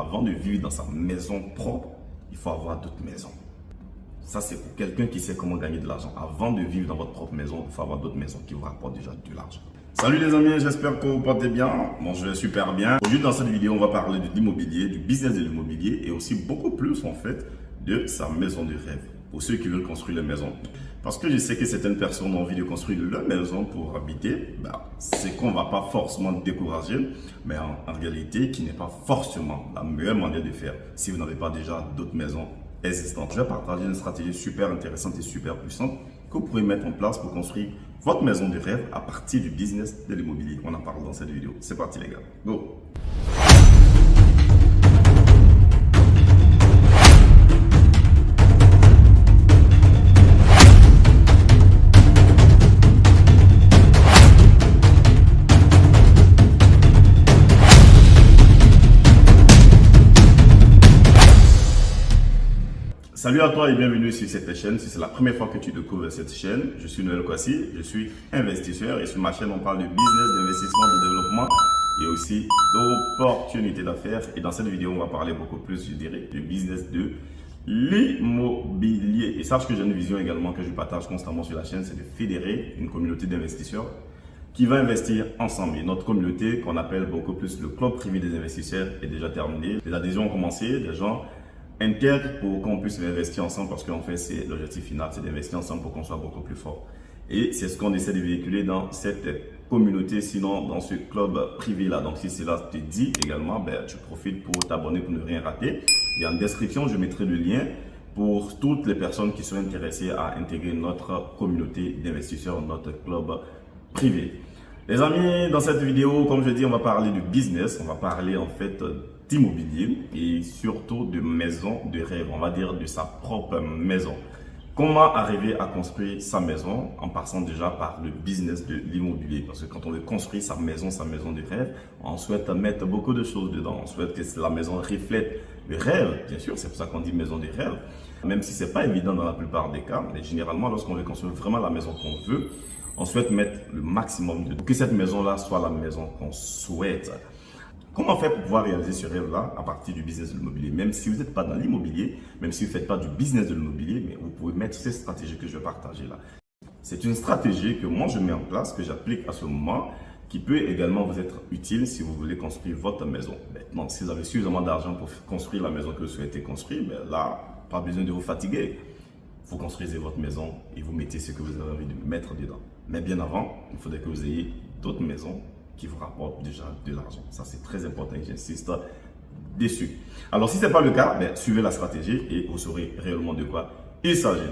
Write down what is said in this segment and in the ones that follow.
avant de vivre dans sa maison propre, il faut avoir d'autres maisons. Ça, c'est pour quelqu'un qui sait comment gagner de l'argent. Avant de vivre dans votre propre maison, il faut avoir d'autres maisons qui vous rapportent déjà de l'argent. Salut les amis, j'espère que vous portez bien. Bon, je vais super bien. Aujourd'hui, dans cette vidéo, on va parler de l'immobilier, du business de l'immobilier et aussi beaucoup plus en fait de sa maison de rêve. Pour ceux qui veulent construire la maison. Parce que je sais que certaines personnes ont envie de construire leur maison pour habiter. C'est qu'on ne va pas forcément décourager, mais en réalité, qui n'est pas forcément la meilleure manière de faire si vous n'avez pas déjà d'autres maisons existantes. Je vais partager une stratégie super intéressante et super puissante que vous pourrez mettre en place pour construire votre maison de rêve à partir du business de l'immobilier. On en parle dans cette vidéo. C'est parti les gars. Go! Salut à toi et bienvenue sur cette chaîne. Si c'est la première fois que tu découvres cette chaîne, je suis Noël Kwasi, je suis investisseur et sur ma chaîne on parle de business, d'investissement, de développement et aussi d'opportunités d'affaires. Et dans cette vidéo, on va parler beaucoup plus, je dirais, du business de l'immobilier. Et sache que j'ai une vision également que je partage constamment sur la chaîne, c'est de fédérer une communauté d'investisseurs qui va investir ensemble. Et notre communauté, qu'on appelle beaucoup plus le club privé des investisseurs, est déjà terminée. Les adhésions ont commencé, des gens intègre pour qu'on puisse investir ensemble parce qu'en fait, c'est l'objectif final, c'est d'investir ensemble pour qu'on soit beaucoup plus fort. Et c'est ce qu'on essaie de véhiculer dans cette communauté, sinon dans ce club privé-là. Donc, si cela te dit également, tu profites pour t'abonner pour ne rien rater. Et en description, je mettrai le lien pour toutes les personnes qui sont intéressées à intégrer notre communauté d'investisseurs, notre club privé. Les amis, dans cette vidéo, comme je dis, on va parler de business, on va parler en fait d'immobilier et surtout de maison de rêve, on va dire de sa propre maison. Comment arriver à construire sa maison en passant déjà par le business de l'immobilier? Parce que quand on veut construire sa maison de rêve, on souhaite mettre beaucoup de choses dedans. On souhaite que la maison reflète le rêve, bien sûr, c'est pour ça qu'on dit maison de rêve. Même si ce n'est pas évident dans la plupart des cas, mais généralement, lorsqu'on veut construire vraiment la maison qu'on veut, on souhaite mettre le maximum de que cette maison-là soit la maison qu'on souhaite. Comment faire pour pouvoir réaliser ce rêve-là à partir du business de l'immobilier? Même si vous n'êtes pas dans l'immobilier, même si vous ne faites pas du business de l'immobilier, mais vous pouvez mettre ces stratégies que je vais partager là. C'est une stratégie que moi je mets en place, que j'applique à ce moment, qui peut également vous être utile si vous voulez construire votre maison. Maintenant, si vous avez suffisamment d'argent pour construire la maison que vous souhaitez construire, là, pas besoin de vous fatiguer. Vous construisez votre maison et vous mettez ce que vous avez envie de mettre dedans. Mais bien avant, il faudrait que vous ayez d'autres maisons qui vous rapportent déjà de l'argent. Ça, c'est très important et j'insiste dessus. Alors, si ce n'est pas le cas, suivez la stratégie et vous saurez réellement de quoi il s'agit.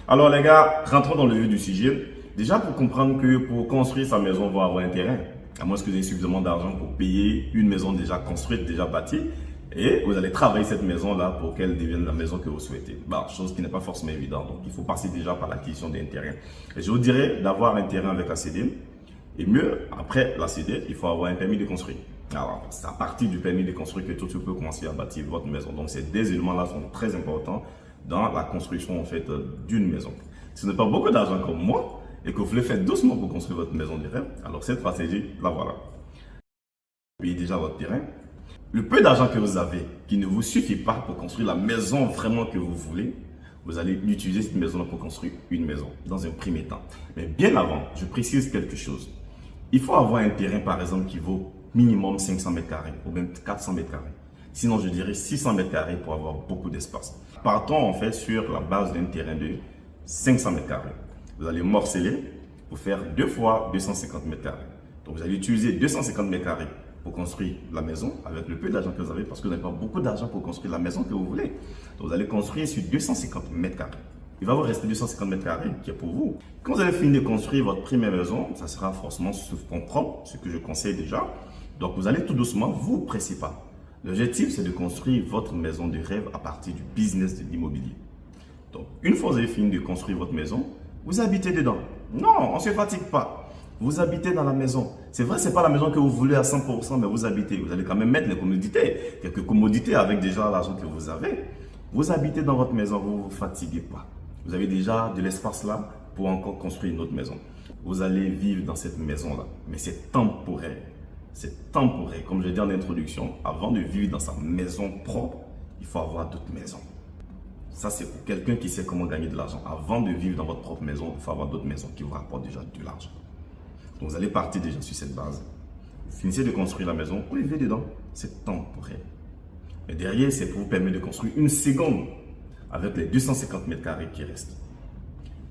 Alors, les gars, rentrons dans le vif du sujet. Déjà, pour comprendre que pour construire sa maison, on va avoir un terrain. À moins que vous ayez suffisamment d'argent pour payer une maison déjà construite, déjà bâtie. Et vous allez travailler cette maison-là pour qu'elle devienne la maison que vous souhaitez. Chose qui n'est pas forcément évidente. Donc, il faut passer déjà par l'acquisition d'un terrain. Et je vous dirais d'avoir un terrain avec ACD. Et mieux, après l'ACD, il faut avoir un permis de construire. Alors, c'est à partir du permis de construire que tout peut commencer à bâtir votre maison. Donc, ces deux éléments-là sont très importants dans la construction en fait d'une maison. Si vous n'avez pas beaucoup d'argent comme moi et que vous voulez faire doucement pour construire votre maison de rêve, alors cette stratégie, la voilà. Vous payez déjà votre terrain. Le peu d'argent que vous avez, qui ne vous suffit pas pour construire la maison vraiment que vous voulez, vous allez utiliser cette maison pour construire une maison dans un premier temps. Mais bien avant, je précise quelque chose. Il faut avoir un terrain, par exemple, qui vaut minimum 500 mètres carrés ou même 400 mètres carrés. Sinon, je dirais 600 mètres carrés pour avoir beaucoup d'espace. Partons en fait sur la base d'un terrain de 500 mètres carrés. Vous allez morceler pour faire 2 fois 250 mètres carrés. Donc, vous allez utiliser 250 mètres carrés pour construire la maison avec le peu d'argent que vous avez parce que vous n'avez pas beaucoup d'argent pour construire la maison que vous voulez. Donc, vous allez construire sur 250 mètres carrés. Il va vous rester 250 mètres carrés qui est pour vous. Quand vous avez fini de construire votre première maison, ça sera forcément sous fonds propres, ce que je conseille déjà. Donc, vous allez tout doucement, vous ne pressez pas. L'objectif, c'est de construire votre maison de rêve à partir du business de l'immobilier. Donc, une fois que vous avez fini de construire votre maison, vous habitez dedans. Non, on ne se fatigue pas. Vous habitez dans la maison. C'est vrai, ce n'est pas la maison que vous voulez à 100%, mais vous habitez. Vous allez quand même mettre les commodités, quelques commodités avec déjà l'argent que vous avez. Vous habitez dans votre maison, vous ne vous fatiguez pas. Vous avez déjà de l'espace là pour encore construire une autre maison. Vous allez vivre dans cette maison-là, mais c'est temporaire. c'est temporaire. Comme je l'ai dit en introduction, avant de vivre dans sa maison propre, il faut avoir d'autres maisons. Ça, c'est pour quelqu'un qui sait comment gagner de l'argent. Avant de vivre dans votre propre maison, il faut avoir d'autres maisons qui vous rapportent déjà de l'argent. Donc, vous allez partir déjà sur cette base. Vous finissez de construire la maison, vous vivez dedans, c'est temporaire. Mais derrière, c'est pour vous permettre de construire une seconde avec les 250 mètres carrés qui restent.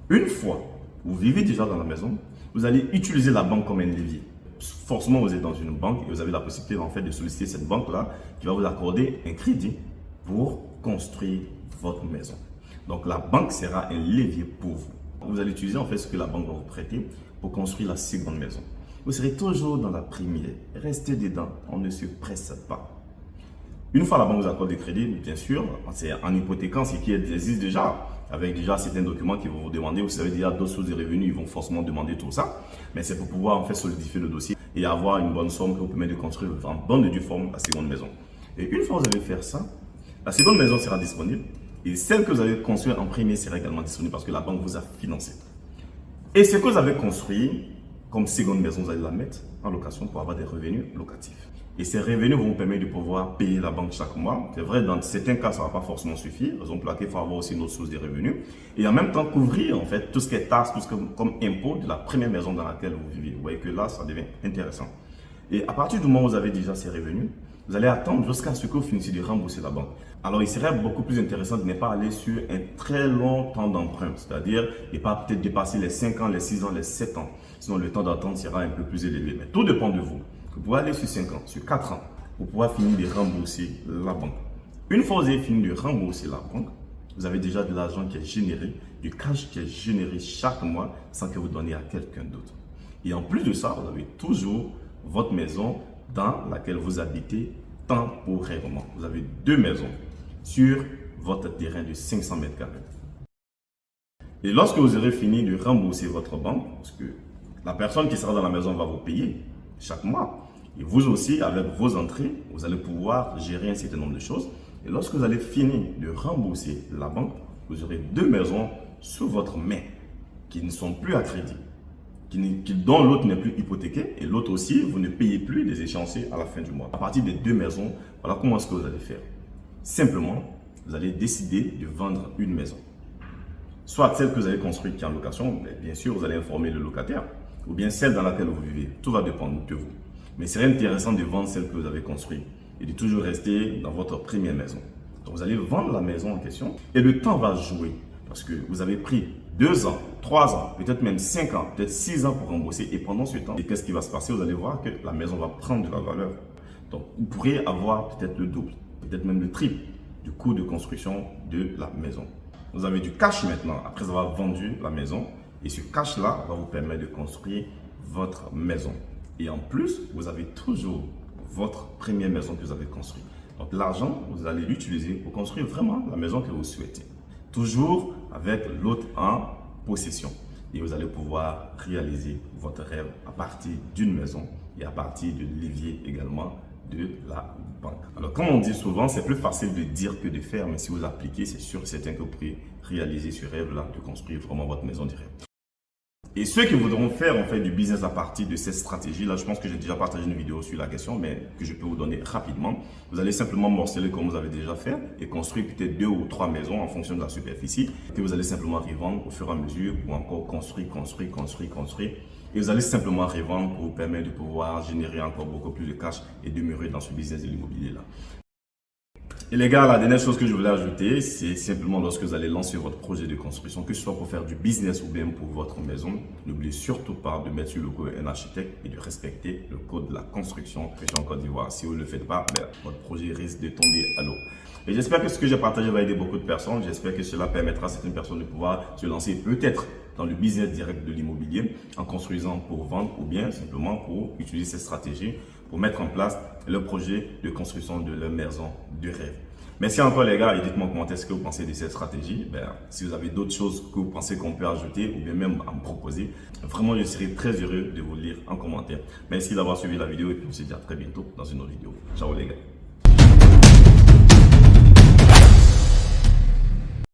Une fois vous vivez déjà dans la maison, vous allez utiliser la banque comme un levier. Forcément, vous êtes dans une banque et vous avez la possibilité en fait de solliciter cette banque-là qui va vous accorder un crédit pour construire votre maison. Donc, la banque sera un levier pour vous. Vous allez utiliser en fait ce que la banque va vous prêter pour construire la seconde maison. Vous serez toujours dans la première. Restez dedans, on ne se presse pas. Une fois la banque vous accorde des crédits, bien sûr, c'est en hypothéquant ce qui existe déjà, avec déjà certains documents qui vont vous demander, vous savez déjà d'autres sources de revenus, ils vont forcément demander tout ça, mais c'est pour pouvoir en fait solidifier le dossier et avoir une bonne somme qui vous permet de construire en bonne et due forme la seconde maison. Et une fois que vous allez faire ça, la seconde maison sera disponible et celle que vous avez construite en premier sera également disponible parce que la banque vous a financé. Et ce que vous avez construit comme seconde maison, vous allez la mettre en location pour avoir des revenus locatifs. Et ces revenus vont vous permettre de pouvoir payer la banque chaque mois. C'est vrai, dans certains cas, ça ne va pas forcément suffire. Raison pour laquelle il faut avoir aussi une autre source de revenus. Et en même temps, couvrir en fait tout ce qui est taxes, tout ce qui est comme impôt de la première maison dans laquelle vous vivez. Vous voyez que là, ça devient intéressant. Et à partir du moment où vous avez déjà ces revenus, vous allez attendre jusqu'à ce que vous finissiez de rembourser la banque. Alors, il serait beaucoup plus intéressant de ne pas aller sur un très long temps d'emprunt. C'est-à-dire, et pas peut-être dépasser les 5 ans, les 6 ans, les 7 ans. Sinon, le temps d'attente sera un peu plus élevé. Mais tout dépend de vous. Vous pouvez aller sur 5 ans, sur 4 ans, pour pouvoir finir de rembourser la banque. Une fois que vous avez fini de rembourser la banque, vous avez déjà de l'argent qui est généré, du cash qui est généré chaque mois sans que vous donniez à quelqu'un d'autre. Et en plus de ça, vous avez toujours votre maison dans laquelle vous habitez temporairement. Vous avez 2 maisons sur votre terrain de 500 mètres carrés. Et lorsque vous aurez fini de rembourser votre banque, parce que la personne qui sera dans la maison va vous payer chaque mois, et vous aussi, avec vos entrées, vous allez pouvoir gérer un certain nombre de choses. Et lorsque vous allez finir de rembourser la banque, vous aurez 2 maisons sous votre main qui ne sont plus à crédit, dont l'autre n'est plus hypothéquée et l'autre aussi, vous ne payez plus des échéanciers à la fin du mois. À partir des 2 maisons, voilà comment est-ce que vous allez faire. Simplement, vous allez décider de vendre une maison. Soit celle que vous avez construite qui est en location, mais bien sûr, vous allez informer le locataire, ou bien celle dans laquelle vous vivez. Tout va dépendre de vous. Mais il serait intéressant de vendre celle que vous avez construite et de toujours rester dans votre première maison. Donc, vous allez vendre la maison en question et le temps va jouer parce que vous avez pris 2 ans, 3 ans, peut-être même 5 ans, peut-être 6 ans pour rembourser. Et pendant ce temps, qu'est-ce qui va se passer? Vous allez voir que la maison va prendre de la valeur. Donc, vous pourriez avoir peut-être le double, peut-être même le triple du coût de construction de la maison. Vous avez du cash maintenant après avoir vendu la maison et ce cash-là va vous permettre de construire votre maison. Et en plus, vous avez toujours votre première maison que vous avez construite. Donc l'argent, vous allez l'utiliser pour construire vraiment la maison que vous souhaitez. Toujours avec l'autre en possession. Et vous allez pouvoir réaliser votre rêve à partir d'une maison et à partir de levier également de la banque. Alors comme on dit souvent, c'est plus facile de dire que de faire, mais si vous appliquez, c'est sûr et certain que vous pourrez réaliser ce rêve-là, de construire vraiment votre maison du rêve. Et ceux qui voudront faire en fait du business à partir de cette stratégie-là, je pense que j'ai déjà partagé une vidéo sur la question, mais que je peux vous donner rapidement. Vous allez simplement morceler comme vous avez déjà fait et construire peut-être 2 ou 3 maisons en fonction de la superficie que vous allez simplement revendre au fur et à mesure ou encore construire. Et vous allez simplement revendre pour vous permettre de pouvoir générer encore beaucoup plus de cash et demeurer dans ce business de l'immobilier-là. Et les gars, la dernière chose que je voulais ajouter, c'est simplement lorsque vous allez lancer votre projet de construction, que ce soit pour faire du business ou bien pour votre maison, n'oubliez surtout pas de mettre sur le logo un architecte et de respecter le code de la construction région Côte d'Ivoire. Si vous ne le faites pas, votre projet risque de tomber à l'eau. Et j'espère que ce que j'ai partagé va aider beaucoup de personnes. J'espère que cela permettra à certaines personnes de pouvoir se lancer peut-être dans le business direct de l'immobilier en construisant pour vendre ou bien simplement pour utiliser cette stratégie pour mettre en place le projet de construction de leur maison de rêve. Merci encore les gars et dites-moi en commentaire ce que vous pensez de cette stratégie. Si vous avez d'autres choses que vous pensez qu'on peut ajouter ou bien même à me proposer, vraiment je serai très heureux de vous lire en commentaire. Merci d'avoir suivi la vidéo et puis on se dit à très bientôt dans une autre vidéo. Ciao les gars.